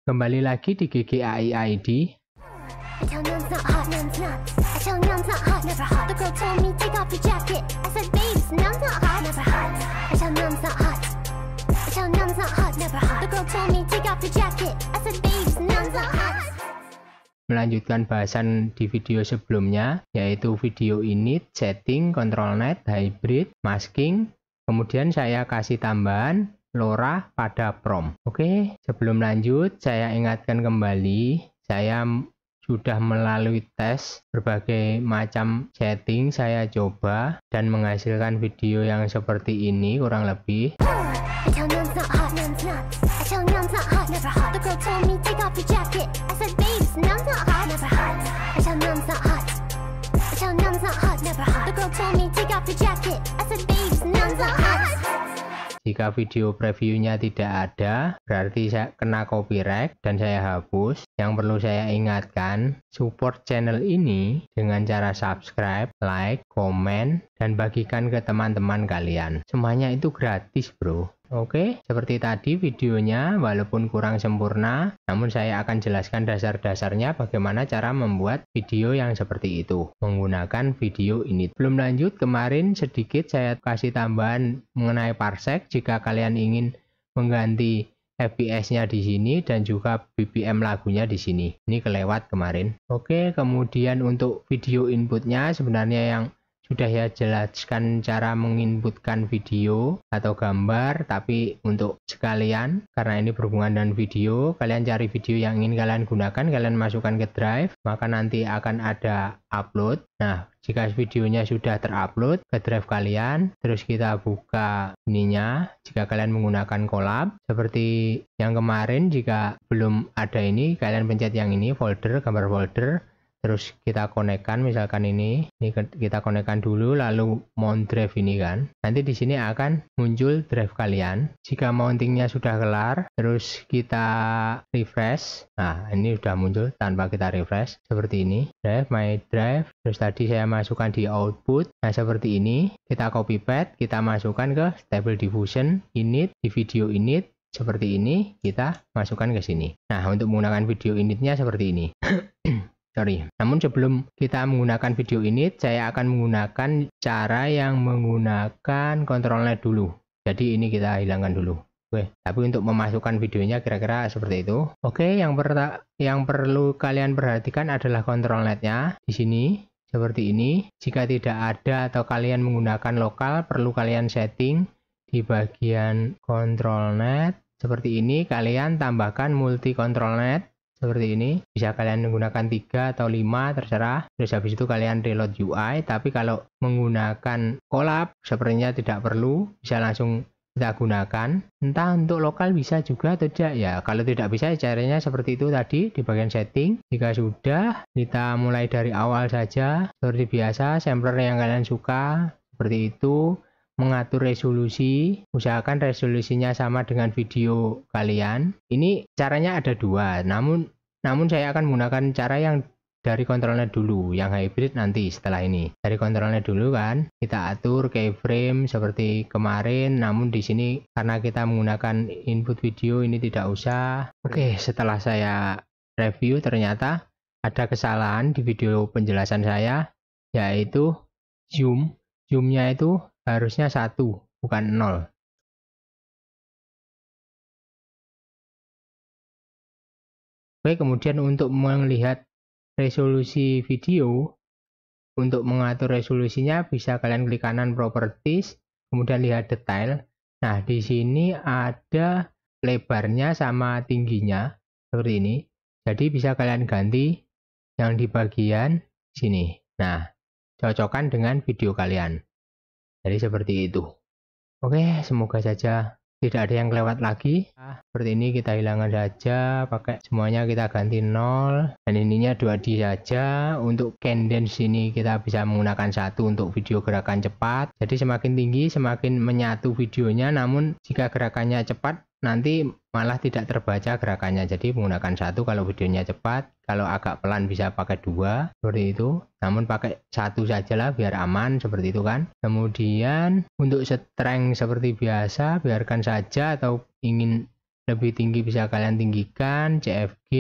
Kembali lagi di GGAI ID. Melanjutkan bahasan di video sebelumnya, yaitu video init, setting, control net, hybrid, masking. Kemudian saya kasih tambahan LoRa pada prom. Oke, sebelum lanjut saya ingatkan kembali, saya sudah melalui tes berbagai macam setting, saya coba dan menghasilkan video yang seperti ini kurang lebih. Jika video previewnya tidak ada, berarti saya kena copyright dan saya hapus. Yang perlu saya ingatkan, support channel ini dengan cara subscribe, like, komen, dan bagikan ke teman-teman kalian. Semuanya itu gratis, bro. Oke, seperti tadi videonya, walaupun kurang sempurna, namun saya akan jelaskan dasar-dasarnya bagaimana cara membuat video yang seperti itu menggunakan video init. Belum lanjut, kemarin sedikit saya kasih tambahan mengenai parsec jika kalian ingin mengganti FPS-nya di sini dan juga BPM lagunya di sini. Ini kelewat kemarin. Oke, kemudian untuk video inputnya sebenarnya yang sudah ya jelaskan cara menginputkan video atau gambar, tapi untuk sekalian karena ini berhubungan dengan video, kalian cari video yang ingin kalian gunakan, kalian masukkan ke drive, maka nanti akan ada upload. Nah, jika videonya sudah terupload ke drive kalian, terus kita buka ininya. Jika kalian menggunakan collab seperti yang kemarin, jika belum ada ini, kalian pencet yang ini, folder, gambar folder. Terus kita konekkan, misalkan ini kita konekkan dulu, lalu mount drive ini kan. Nanti di sini akan muncul drive kalian. Jika mountingnya sudah kelar, terus kita refresh. Nah, ini sudah muncul tanpa kita refresh. Seperti ini, drive, my drive. Terus tadi saya masukkan di output. Nah, seperti ini. Kita copy paste, kita masukkan ke stable diffusion, init, di video init. Seperti ini, kita masukkan ke sini. Nah, untuk menggunakan video initnya seperti ini. Namun sebelum kita menggunakan video init, saya akan menggunakan cara yang menggunakan control net dulu. Jadi ini kita hilangkan dulu. Oke, tapi untuk memasukkan videonya kira-kira seperti itu. Oke, yang perlu kalian perhatikan adalah control netnya di sini seperti ini. Jika tidak ada atau kalian menggunakan lokal, perlu kalian setting di bagian control net seperti ini. Kalian tambahkan multi control net. Seperti ini, bisa kalian menggunakan 3 atau 5, terserah. Terus habis itu kalian reload UI, tapi kalau menggunakan collab, sepertinya tidak perlu, bisa langsung kita gunakan. Entah untuk lokal bisa juga atau tidak ya. Kalau tidak bisa, caranya seperti itu tadi, di bagian setting. Jika sudah, kita mulai dari awal saja. Seperti biasa, sampler yang kalian suka, seperti itu. Mengatur resolusi, usahakan resolusinya sama dengan video kalian. Ini caranya ada dua, namun saya akan menggunakan cara yang dari control net dulu, yang hybrid nanti setelah ini. Dari control net dulu kan, kita atur keyframe seperti kemarin, namun di sini karena kita menggunakan input video ini tidak usah. Oke, setelah saya review ternyata ada kesalahan di video penjelasan saya, yaitu zoomnya itu harusnya 1, bukan 0. Oke, kemudian untuk melihat resolusi video, untuk mengatur resolusinya bisa kalian klik kanan properties, kemudian lihat detail. Nah, di sini ada lebarnya sama tingginya, seperti ini. Jadi bisa kalian ganti yang di bagian sini. Nah, cocokkan dengan video kalian. Jadi seperti itu. Oke, semoga saja tidak ada yang kelewat lagi. Seperti ini kita hilangkan saja, pakai semuanya kita ganti 0. Dan ininya 2D saja. Untuk cadence ini kita bisa menggunakan 1 untuk video gerakan cepat. Jadi semakin tinggi semakin menyatu videonya, namun jika gerakannya cepat nanti malah tidak terbaca gerakannya. Jadi menggunakan 1 kalau videonya cepat, kalau agak pelan bisa pakai 2 seperti itu, namun pakai 1 saja lah biar aman, seperti itu kan. Kemudian untuk strength seperti biasa biarkan saja, atau ingin lebih tinggi bisa kalian tinggikan, CFG,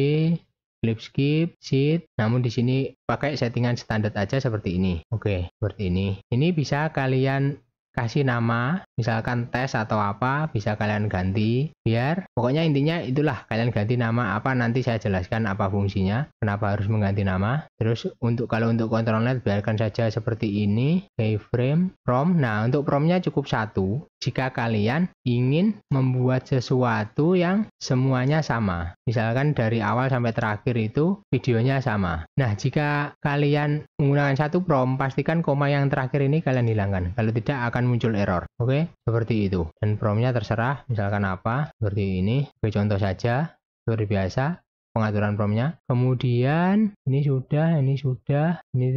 clip skip, sheet. Namun di sini pakai settingan standar aja seperti ini. Oke, seperti ini. Ini bisa kalian kasih nama, misalkan tes atau apa, bisa kalian ganti. Biar pokoknya intinya itulah, kalian ganti nama apa, nanti saya jelaskan apa fungsinya, kenapa harus mengganti nama. Terus kalau untuk controlnet biarkan saja seperti ini, keyframe, prom. Nah, untuk promnya cukup satu. Jika kalian ingin membuat sesuatu yang semuanya sama, misalkan dari awal sampai terakhir itu videonya sama. Nah, jika kalian menggunakan satu prom, pastikan koma yang terakhir ini kalian hilangkan. Kalau tidak akan muncul error. Oke, seperti itu. Dan promnya terserah, misalkan apa, seperti ini. Oke, contoh saja, seperti biasa. Pengaturan promnya. Kemudian ini sudah, ini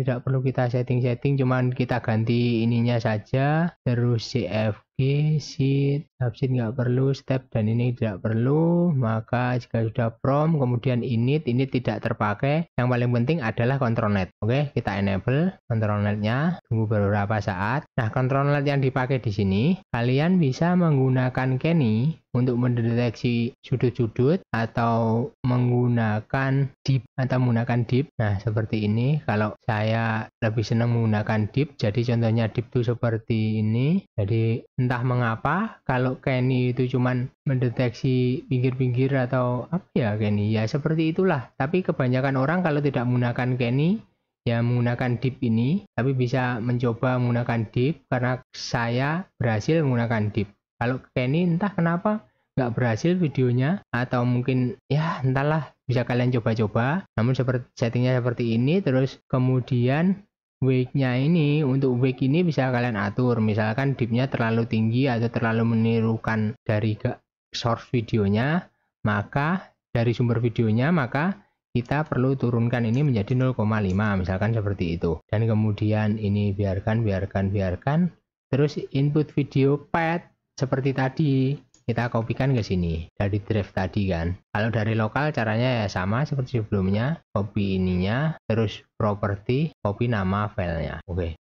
tidak perlu kita setting, cuman kita ganti ininya saja. Terus CFG, sheet, subsheet nggak perlu, step dan ini tidak perlu. Maka jika sudah prom, kemudian init tidak terpakai. Yang paling penting adalah controlnet. Oke, kita enable controlnetnya. Tunggu beberapa saat. Nah, controlnet yang dipakai di sini, kalian bisa menggunakan Kenny untuk mendeteksi sudut-sudut atau menggunakan dip Nah, seperti ini. Kalau saya lebih senang menggunakan dip, jadi contohnya dip itu seperti ini. Jadi entah mengapa kalau Kenny itu cuman mendeteksi pinggir-pinggir atau apa ya Kenny, ya seperti itulah. Tapi kebanyakan orang kalau tidak menggunakan Kenny ya menggunakan dip ini, tapi bisa mencoba menggunakan dip karena saya berhasil menggunakan dip. Kalau Kenny entah kenapa nggak berhasil videonya, atau mungkin ya entahlah, bisa kalian coba-coba. Namun settingnya seperti ini. Terus kemudian wake-nya ini, untuk wake ini bisa kalian atur, misalkan dipnya terlalu tinggi atau terlalu menirukan dari source videonya, maka dari sumber videonya, maka kita perlu turunkan ini menjadi 0,5 misalkan seperti itu. Dan kemudian ini biarkan. Terus input video path seperti tadi kita kopikan ke sini dari drive tadi kan. Kalau dari lokal caranya ya sama seperti sebelumnya, copy ininya, terus property, copy nama filenya. Oke.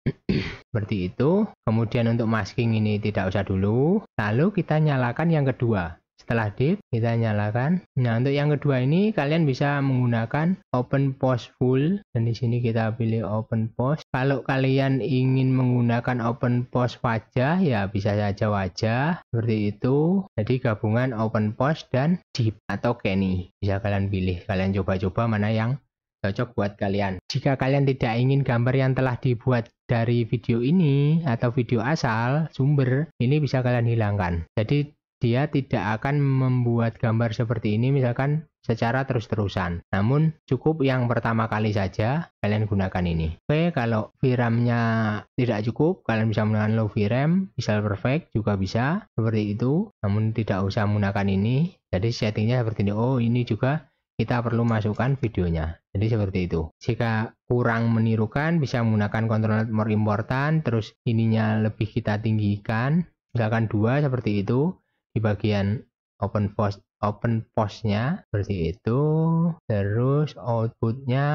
Seperti itu. Kemudian untuk masking ini tidak usah dulu. Lalu kita nyalakan yang kedua. Setelah dip kita nyalakan. Nah, untuk yang kedua ini kalian bisa menggunakan open post full, dan di sini kita pilih open post. Kalau kalian ingin menggunakan open post wajah ya bisa saja wajah seperti itu. Jadi gabungan open post dan dip atau Kenny bisa kalian pilih. Kalian coba-coba mana yang cocok buat kalian. Jika kalian tidak ingin gambar yang telah dibuat dari video ini atau video asal sumber, ini bisa kalian hilangkan. Jadi dia tidak akan membuat gambar seperti ini misalkan secara terus-terusan. Namun cukup yang pertama kali saja kalian gunakan ini. Oke, kalau VRAM-nya tidak cukup, kalian bisa menggunakan low VRAM, Visual Perfect juga bisa seperti itu. Namun tidak usah menggunakan ini. Jadi settingnya seperti ini. Oh, ini juga kita perlu masukkan videonya. Jadi seperti itu. Jika kurang menirukan bisa menggunakan controlnet more important, terus ininya lebih kita tinggikan, misalkan 2 seperti itu. Di bagian open postnya seperti itu. Terus outputnya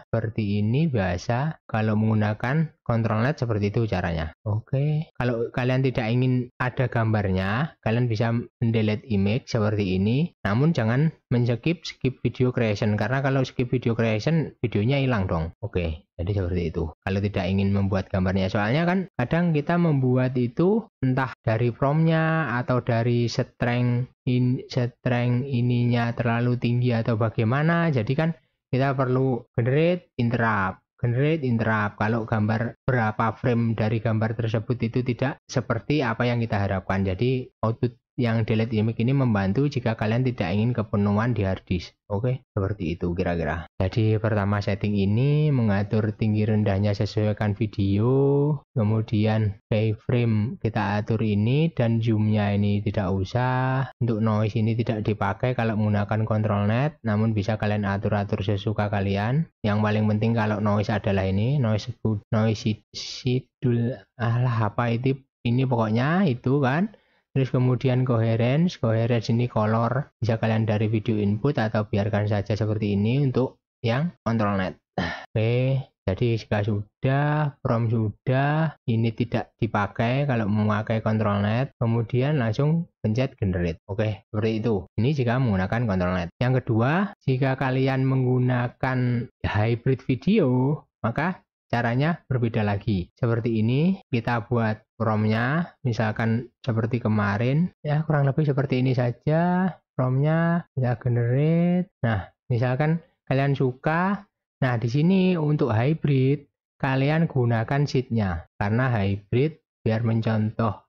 seperti ini biasa. Kalau menggunakan controlnet seperti itu caranya. Oke, kalau kalian tidak ingin ada gambarnya, kalian bisa mendelete image seperti ini. Namun jangan skip video creation, karena kalau skip video creation videonya hilang dong. Oke, jadi seperti itu. Kalau tidak ingin membuat gambarnya, soalnya kan kadang kita membuat itu entah dari promnya atau dari strength ininya terlalu tinggi atau bagaimana. Jadi kan kita perlu generate interrupt. Kalau gambar berapa frame dari gambar tersebut itu tidak seperti apa yang kita harapkan. Jadi output yang delete image ini membantu jika kalian tidak ingin kepenuhan di hard disk. Oke, seperti itu kira-kira. Jadi pertama setting ini mengatur tinggi rendahnya sesuaikan video. Kemudian keyframe kita atur ini, dan zoomnya ini tidak usah. Untuk noise ini tidak dipakai kalau menggunakan controlnet, namun bisa kalian atur-atur sesuka kalian. Yang paling penting kalau noise adalah ini, noise schedule, apa itu, ini pokoknya itu kan. Terus kemudian coherence ini color, bisa kalian dari video input atau biarkan saja seperti ini untuk yang controlnet. Oke, Jadi jika sudah, from sudah, ini tidak dipakai kalau memakai control net, kemudian langsung pencet generate. Oke, seperti itu. Ini jika menggunakan control net. Yang kedua, jika kalian menggunakan hybrid video, maka caranya berbeda lagi. Seperti ini, kita buat from-nya, misalkan seperti kemarin, ya kurang lebih seperti ini saja. From-nya bisa generate. Nah, misalkan kalian suka. Nah, di sini untuk hybrid, kalian gunakan sheet-nya. Karena hybrid biar mencontoh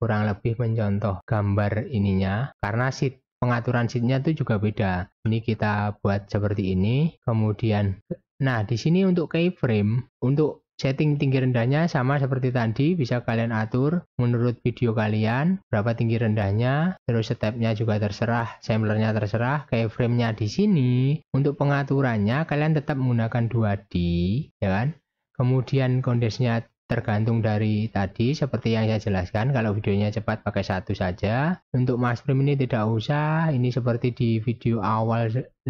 kurang lebih mencontoh gambar ininya. Karena sheet pengaturan sheet-nya itu juga beda. Ini kita buat seperti ini. Kemudian, nah di sini untuk keyframe, untuk setting tinggi rendahnya sama seperti tadi, bisa kalian atur menurut video kalian berapa tinggi rendahnya, terus stepnya juga terserah, samplernya terserah, keyframe-nya di sini. Untuk pengaturannya kalian tetap menggunakan 2D, ya kan? Kemudian kondisinya tergantung dari tadi seperti yang saya jelaskan. Kalau videonya cepat pakai 1 saja. Untuk mass frame ini tidak usah, ini seperti di video awal 15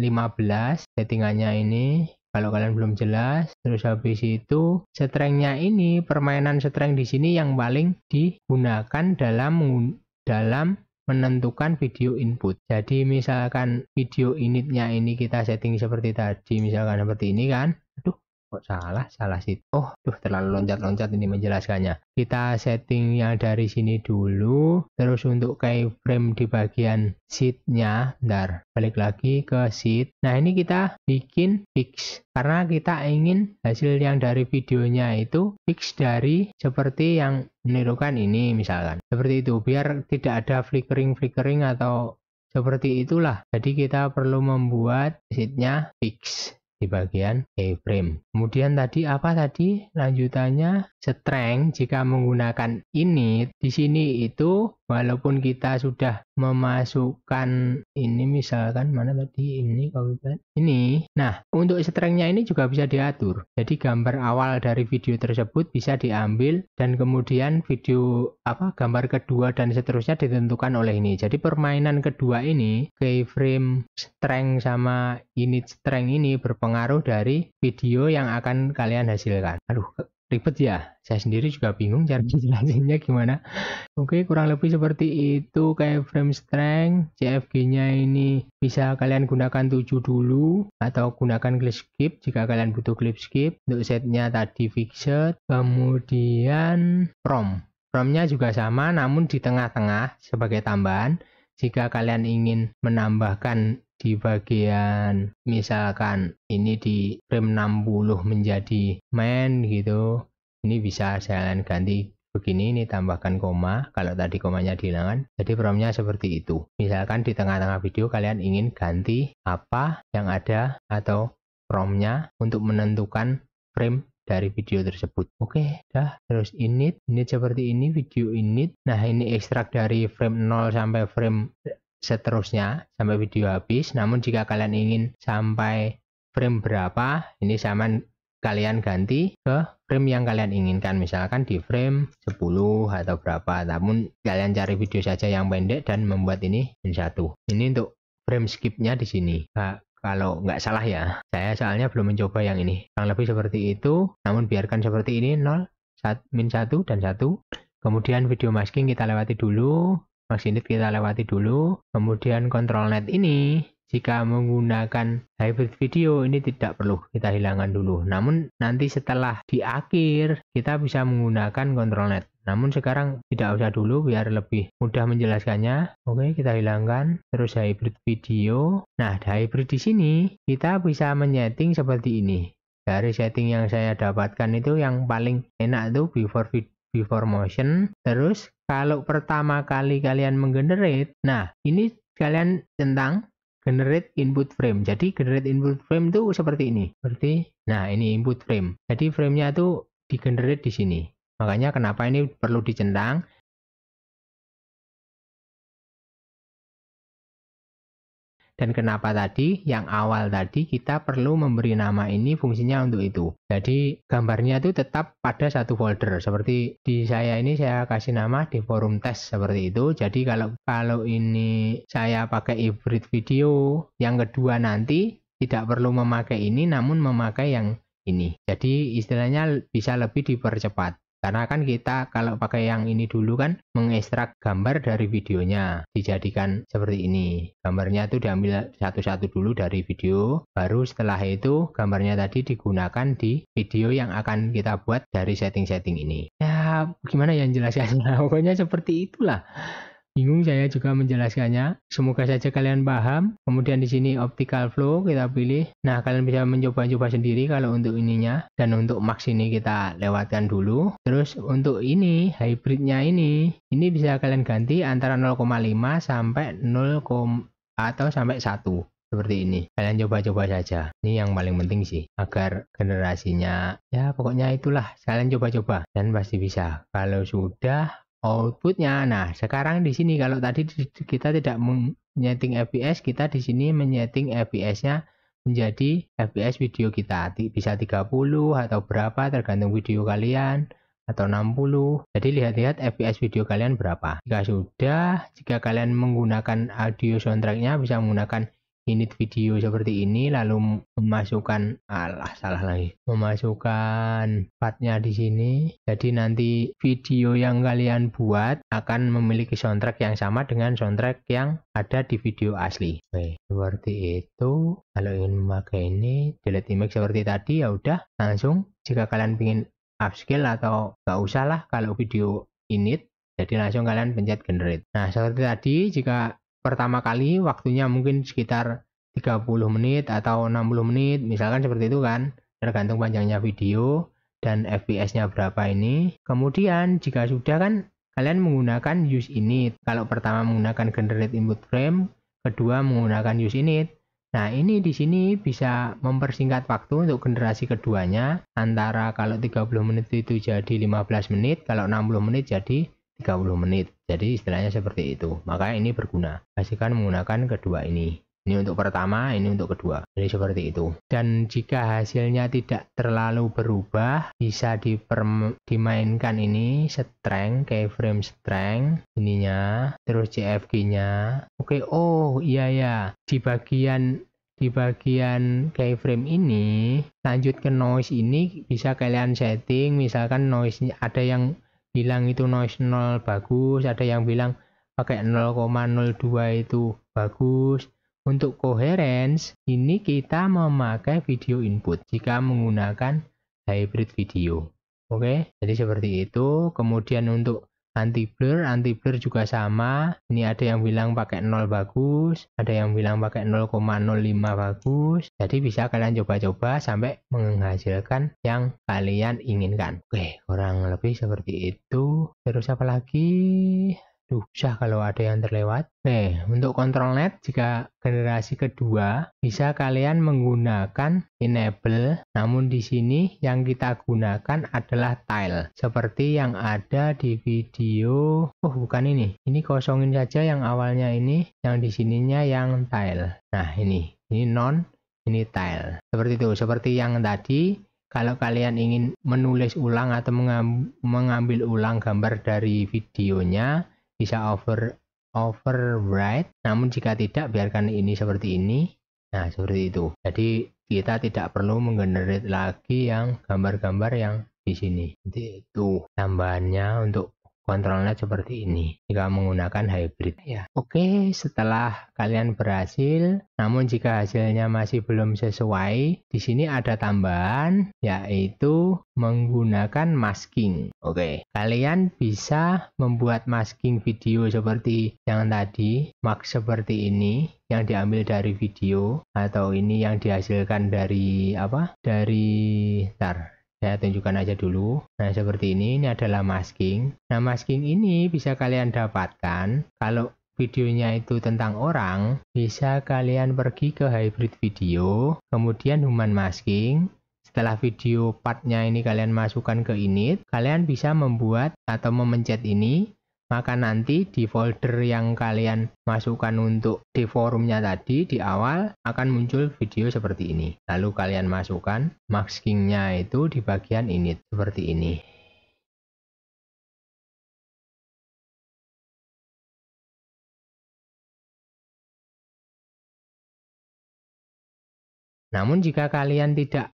settingannya ini. Kalau kalian belum jelas, terus habis itu strength-nya ini, permainan strength di sini yang paling digunakan dalam menentukan video input. Jadi misalkan video initnya ini kita setting seperti tadi, misalkan seperti ini kan. Aduh, kok salah sih. Oh, terlalu loncat-loncat ini menjelaskannya. Kita setting yang dari sini dulu, terus untuk keyframe di bagian sheet-nya, bentar, balik lagi ke sheet. Nah, ini kita bikin fix, karena kita ingin hasil yang dari videonya itu fix dari seperti yang menirukan ini misalkan. Seperti itu, biar tidak ada flickering atau seperti itulah. Jadi kita perlu membuat sheet-nya fix di bagian keyframe. Kemudian tadi lanjutannya strength. Jika menggunakan init di sini itu walaupun kita sudah memasukkan ini, misalkan mana tadi ini ini. Nah, untuk strength-nya ini juga bisa diatur. Jadi gambar awal dari video tersebut bisa diambil dan kemudian video gambar kedua dan seterusnya ditentukan oleh ini. Jadi permainan kedua ini, keyframe strength sama init strength ini berpengaruh dari video yang akan kalian hasilkan. Aduh, ribet ya, saya sendiri juga bingung cara jelasinnya gimana. Oke, kurang lebih seperti itu. Keyframe strength, CFG-nya ini bisa kalian gunakan 7 dulu atau gunakan clip skip jika kalian butuh clip skip. Untuk setnya tadi fixed, kemudian from-nya juga sama namun di tengah-tengah sebagai tambahan. Jika kalian ingin menambahkan di bagian misalkan ini di frame 60 menjadi main gitu, ini bisa kalian ganti begini, ini tambahkan koma kalau tadi komanya dihilangkan. Jadi from-nya seperti itu. Misalkan di tengah-tengah video kalian ingin ganti apa yang ada atau from-nya untuk menentukan frame dari video tersebut. Oke, dah. Terus init seperti ini, video init. Nah, ini ekstrak dari frame 0 sampai frame seterusnya sampai video habis. Namun jika kalian ingin sampai frame berapa, ini sama kalian ganti ke frame yang kalian inginkan, misalkan di frame 10 atau berapa. Namun kalian cari video saja yang pendek dan membuat ini menjadi 1. Ini untuk frame skipnya di sini. Kalau nggak salah ya, saya soalnya belum mencoba yang ini. Kurang lebih seperti itu, namun biarkan seperti ini, 0, min 1 dan 1. Kemudian video masking kita lewati dulu, max init kita lewati dulu. Kemudian control net ini jika menggunakan hybrid video ini tidak perlu kita hilangkan dulu. Namun nanti setelah di akhir kita bisa menggunakan control net. Namun sekarang tidak usah dulu biar lebih mudah menjelaskannya. Oke, kita hilangkan. Terus hybrid video. Nah, di hybrid di sini kita bisa menyeting seperti ini. Dari setting yang saya dapatkan itu yang paling enak itu before motion. Terus kalau pertama kali kalian menggenerate, nah ini kalian centang generate input frame. Jadi generate input frame itu seperti ini. Nah, ini input frame. Jadi frame-nya itu di generate di sini. Makanya kenapa ini perlu dicentang. Dan kenapa tadi yang awal tadi kita perlu memberi nama ini, fungsinya untuk itu. Jadi gambarnya itu tetap pada satu folder. Seperti di saya ini saya kasih nama di forum test seperti itu. Jadi kalau ini saya pakai hybrid video, yang kedua nanti tidak perlu memakai ini namun memakai yang ini. Jadi istilahnya bisa lebih dipercepat. Karena kan kita kalau pakai yang ini dulu kan mengekstrak gambar dari videonya, dijadikan seperti ini. Gambarnya itu diambil satu-satu dulu dari video, baru setelah itu gambarnya tadi digunakan di video yang akan kita buat dari setting-setting ini. Ya, gimana ya menjelaskannya? Pokoknya seperti itulah. Bingung saya juga menjelaskannya. Semoga saja kalian paham. Kemudian di sini optical flow kita pilih. Nah, kalian bisa mencoba-coba sendiri kalau untuk ininya. Dan untuk max ini kita lewatkan dulu. Terus untuk ini, hybridnya ini bisa kalian ganti antara 0,5 sampai 0, atau sampai 1. Seperti ini. Kalian coba-coba saja. Ini yang paling penting sih. Agar generasinya, ya pokoknya itulah. Kalian coba-coba. Dan pasti bisa. Kalau sudah outputnya, nah sekarang di sini kalau tadi kita tidak menyeting FPS, kita di sini menyeting FPS-nya menjadi FPS video kita, bisa 30 atau berapa tergantung video kalian, atau 60. Jadi lihat-lihat FPS video kalian berapa. Jika kalian menggunakan audio soundtracknya bisa menggunakan init video seperti ini, lalu memasukkan memasukkan partnya di sini. Jadi nanti video yang kalian buat akan memiliki soundtrack yang sama dengan soundtrack yang ada di video asli. Oke, seperti itu. Kalau ingin memakai ini, delete image seperti tadi, ya udah langsung. Jika kalian ingin upscale atau nggak usah lah kalau video init, jadi langsung kalian pencet generate. Nah seperti tadi, jika pertama kali waktunya mungkin sekitar 30 menit atau 60 menit, misalkan seperti itu kan, tergantung panjangnya video dan FPS-nya berapa ini. Kemudian jika sudah kan, kalian menggunakan use init. Kalau pertama menggunakan generate input frame, kedua menggunakan use init. Nah ini di sini bisa mempersingkat waktu untuk generasi keduanya, antara kalau 30 menit itu jadi 15 menit, kalau 60 menit jadi 30 menit. Jadi istilahnya seperti itu. Maka ini berguna. Pastikan menggunakan kedua ini. Ini untuk pertama, ini untuk kedua. Jadi seperti itu. Dan jika hasilnya tidak terlalu berubah, bisa dimainkan ini strength, keyframe strength, ininya, terus CFG-nya. Oke, oh iya ya. Di bagian keyframe ini, lanjut ke noise ini bisa kalian setting. Misalkan noise ada yang bilang itu noise 0 bagus, ada yang bilang pakai 0,02 itu bagus. Untuk coherence ini kita memakai video input jika menggunakan hybrid video. Oke, jadi seperti itu. Kemudian untuk anti blur juga sama. Ini ada yang bilang pakai 0 bagus, ada yang bilang pakai 0,05 bagus. Jadi bisa kalian coba-coba sampai menghasilkan yang kalian inginkan. Oke, kurang lebih seperti itu. Terus apa lagi? Susah kalau ada yang terlewat. Untuk control net jika generasi kedua bisa kalian menggunakan enable, namun di sini yang kita gunakan adalah tile seperti yang ada di video. Oh bukan ini kosongin saja yang awalnya ini, yang di sininya yang tile. Nah ini non, ini tile. Seperti itu, seperti yang tadi. Kalau kalian ingin menulis ulang atau mengambil ulang gambar dari videonya, bisa overwrite, namun jika tidak biarkan ini seperti ini. Nah seperti itu. Jadi kita tidak perlu menggenerate lagi yang gambar-gambar yang di sini. Jadi itu tambahannya untuk control net seperti ini jika menggunakan hybrid ya. Oke, setelah kalian berhasil, namun jika hasilnya masih belum sesuai, di sini ada tambahan yaitu menggunakan masking. Oke, kalian bisa membuat masking video seperti yang tadi, max seperti ini yang diambil dari video, atau ini yang dihasilkan dari saya tunjukkan aja dulu. Nah seperti ini adalah masking. Nah masking ini bisa kalian dapatkan kalau videonya itu tentang orang, bisa kalian pergi ke hybrid video, kemudian human masking. Setelah video partnya ini kalian masukkan ke init, kalian bisa membuat atau memencet ini, maka nanti di folder yang kalian masukkan untuk di forumnya tadi di awal akan muncul video seperti ini. Lalu kalian masukkan maskingnya itu di bagian init seperti ini. Namun jika kalian tidak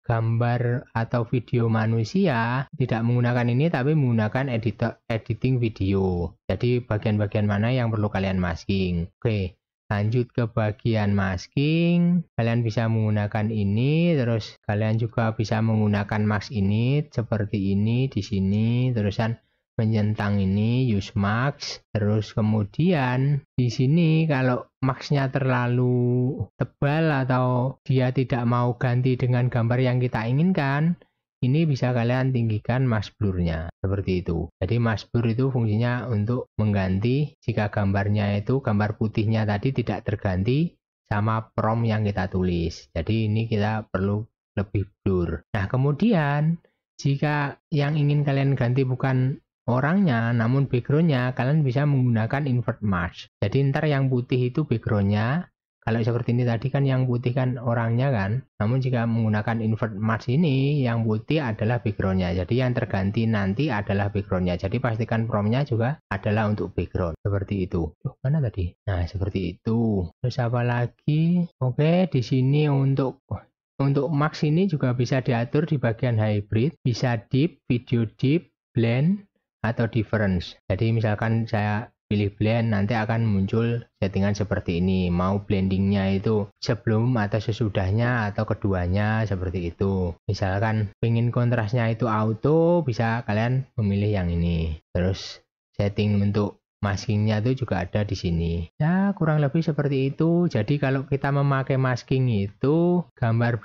gambar atau video manusia, tidak menggunakan ini tapi menggunakan editing video. Jadi bagian-bagian mana yang perlu kalian masking. Oke, lanjut ke bagian masking. Kalian bisa menggunakan ini, terus kalian juga bisa menggunakan mask ini seperti ini di sini, terusan menyentang ini use mask. Terus kemudian di sini kalau masknya terlalu tebal atau dia tidak mau ganti dengan gambar yang kita inginkan, ini bisa kalian tinggikan mask blurnya seperti itu. Jadi mask blur itu fungsinya untuk mengganti jika gambarnya itu gambar putihnya tadi tidak terganti sama prompt yang kita tulis. Jadi ini kita perlu lebih blur. Nah kemudian jika yang ingin kalian ganti bukan orangnya namun backgroundnya, kalian bisa menggunakan invert mask. Jadi ntar yang putih itu backgroundnya, kalau seperti ini tadi kan yang putih kan orangnya kan, namun jika menggunakan invert mask ini yang putih adalah backgroundnya, jadi yang terganti nanti adalah backgroundnya. Jadi pastikan promptnya juga adalah untuk background seperti itu. Mana tadi? Nah seperti itu. Terus apa lagi? Oke, di sini untuk mask ini juga bisa diatur di bagian hybrid, bisa deep, video deep, blend atau difference. Jadi misalkan saya pilih blend, nanti akan muncul settingan seperti ini. Mau blendingnya itu sebelum atau sesudahnya atau keduanya seperti itu. Misalkan pengen kontrasnya itu auto, bisa kalian memilih yang ini. Terus setting untuk maskingnya itu juga ada di sini. Ya kurang lebih seperti itu. Jadi kalau kita memakai masking itu gambar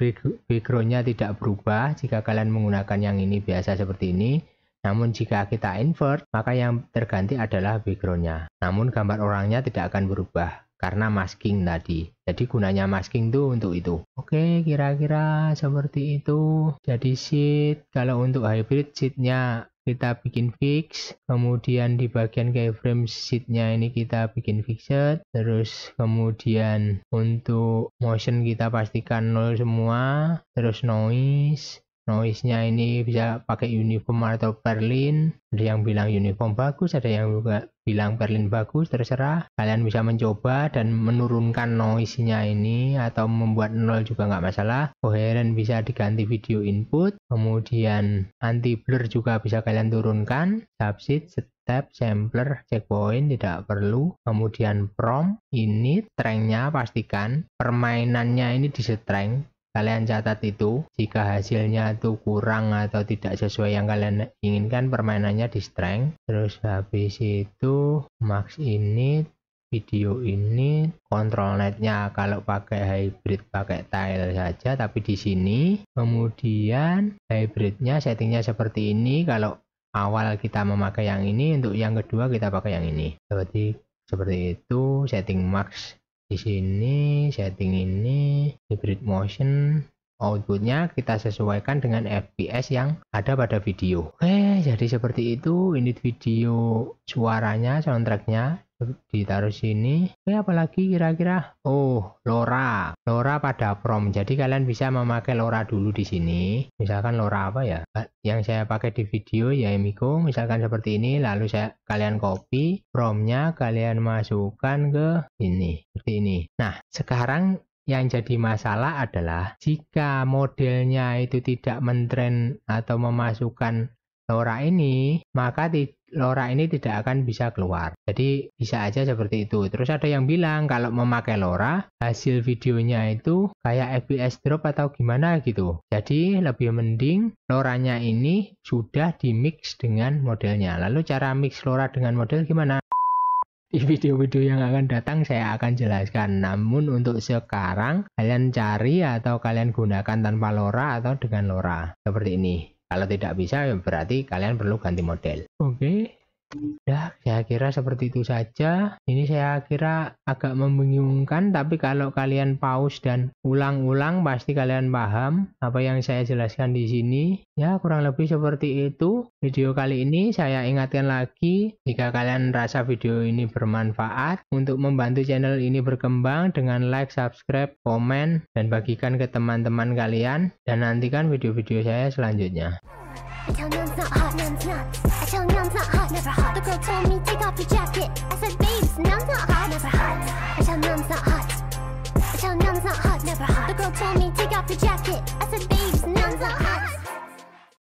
backgroundnya tidak berubah jika kalian menggunakan yang ini biasa seperti ini. Namun jika kita invert, maka yang terganti adalah backgroundnya. Namun gambar orangnya tidak akan berubah karena masking tadi. Jadi gunanya masking tuh untuk itu. Oke, kira-kira seperti itu. Jadi sheet, kalau untuk hybrid sheetnya kita bikin fix. Kemudian di bagian keyframe sheetnya ini kita bikin fixed. Terus kemudian untuk motion kita pastikan 0 semua. Terus noise-nya ini bisa pakai uniform atau perlin. Ada yang bilang uniform bagus, ada yang juga bilang perlin bagus, terserah. Kalian bisa mencoba dan menurunkan noise-nya ini atau membuat 0 juga nggak masalah. Coherent bisa diganti video input. Kemudian anti blur juga bisa kalian turunkan. Subset, step, sampler, checkpoint tidak perlu. Kemudian prompt, ini strength-nya pastikan. Permainannya ini di strength. Kalian catat itu, jika hasilnya itu kurang atau tidak sesuai yang kalian inginkan, permainannya di strength. Terus habis itu max init, video ini, control netnya kalau pakai hybrid pakai tile saja, tapi di sini kemudian hybridnya settingnya seperti ini. Kalau awal kita memakai yang ini, untuk yang kedua kita pakai yang ini. Seperti itu setting max. Di sini setting ini hybrid motion, outputnya kita sesuaikan dengan FPS yang ada pada video. Oke, jadi seperti itu. Ini video suaranya, soundtracknya ditaruh sini. Oke, apalagi kira-kira? Oh, LoRa pada prompt. Jadi kalian bisa memakai LoRa dulu di sini. Misalkan LoRa apa ya? Yang saya pakai di video ya Emiko, misalkan seperti ini. Lalu kalian copy promptnya, kalian masukkan ke sini seperti ini. Nah, sekarang yang jadi masalah adalah jika modelnya itu tidak mentrain atau memasukkan LoRa ini, maka LoRa ini tidak akan bisa keluar. Jadi bisa aja seperti itu. Terus ada yang bilang kalau memakai LoRa, hasil videonya itu kayak FPS drop atau gimana gitu. Jadi lebih mending LoRa-nya ini sudah di mix dengan modelnya. Lalu cara mix LoRa dengan model gimana? Di video-video yang akan datang saya akan jelaskan. Namun untuk sekarang kalian cari atau kalian gunakan tanpa LoRa atau dengan LoRa seperti ini. Kalau tidak bisa ya berarti kalian perlu ganti model. Oke. Ya, saya kira seperti itu saja. Ini saya kira agak membingungkan, tapi kalau kalian pause dan ulang-ulang pasti kalian paham apa yang saya jelaskan di sini. Ya, kurang lebih seperti itu. Video kali ini saya ingatkan lagi, jika kalian rasa video ini bermanfaat, untuk membantu channel ini berkembang dengan like, subscribe, komen, dan bagikan ke teman-teman kalian. Dan nantikan video-video saya selanjutnya. I tell Nun's not hot, Nun's nuts. I tell Nun's not hot, never hot. The girl told me take off your jacket. I said, babes, Nun's not hot, never hot. I tell Nun's not hot. I tell Nun's not hot, never off your jacket.